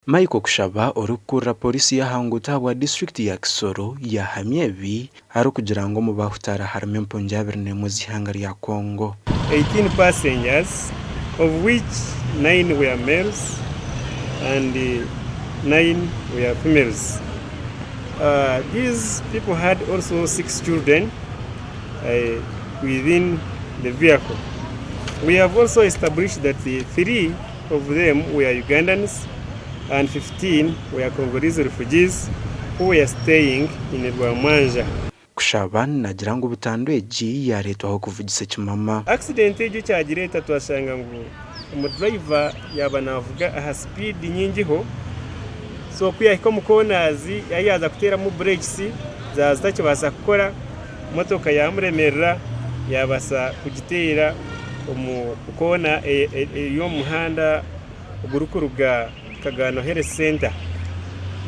Maiko kushaba urukura polisi yahanguta wa district ya Kisoro yahamyebi ari kugira ngo mu bahutara harimo mponjabirne mu zihanga rya Kongo. 18 passengers, of which 9 were males and 9 were females. These people had also 6 children within the vehicle. We have also established that the 3 of them were Ugandans and 15 were Congolese refugees who were staying in Rwamwanja. Kushaban nagira ngo butandweji yaretwaho kuvugisa kimama. Accident ejo cyagireta twashanga ngo umudriver yaba navuga aha speed nyingiho, so kwiyahiko mu konazi yayaza kutera mu brakes zazitacyo basa gukora, motoka yamuremerera yabasa kugitera umukona yo muhanda ugurukuruga Kagano Health Center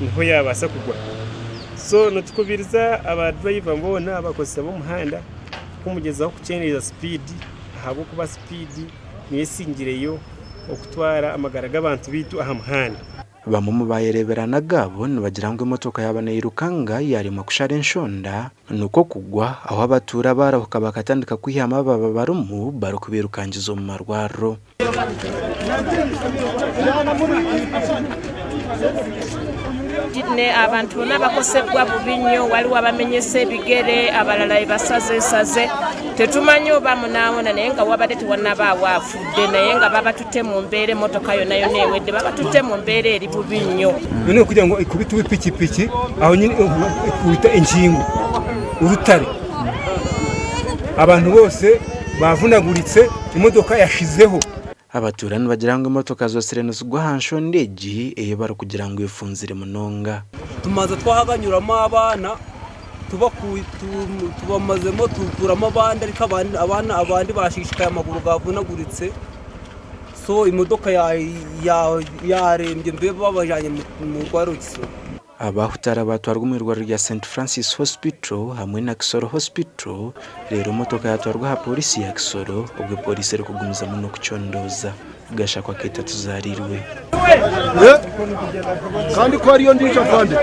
niho yabasa kugwa. So nutukubiriza abadriver mbona abakosa bo muhanda kumugezaho kuceneza speed, habo kuba speed niyesingireyo okutwara amagara g'abantu bitu aha muhanda. Bamwe mu bayereberana gabo nibagira ngo imotoka yabana yirukanga yarimo kushara enshonda nuko kugwa aho abatura barahuka bakatandika kwihama baba barumu barukubirukangiza mu marwaro. Ne abantu n'abakosebwa bubinyo waliwo abamenyese bigere abalala basaze tetumanyo bamunawona naye nga wabadde tiwanaba wafudde naye nga babatute mu mbeere motoka yo nayo newedde babatute mu mbeere eri bubinyo none kugira ngo ikubitwe pikipiki aho nyine ikubita enkingo urutare abantu bose bavunaguritse imodoka yashizeho. Abaturani bagira ngo imotoka zose reno zigwa hanshondeji bari kugira ngo ifunzire munonga. Tumaze twahaganyuramo abana tubamazemo tukuramo abandi ariko abandi bashishikaye amaguru gavunaguritse, so imodoka yarembye mbe babajanye mu rwaro Kisoro. Abahutara batwarwa mu rwaro rya St Francis Hospital hamwe na Kisoro Hospital, rero motoka yatwarwa ha polisi ya Kisoro ubwo polisi iri kugumiza muno kucyondoza gashakwa keta tuzarirwe kandi ko ariyo ndica fande.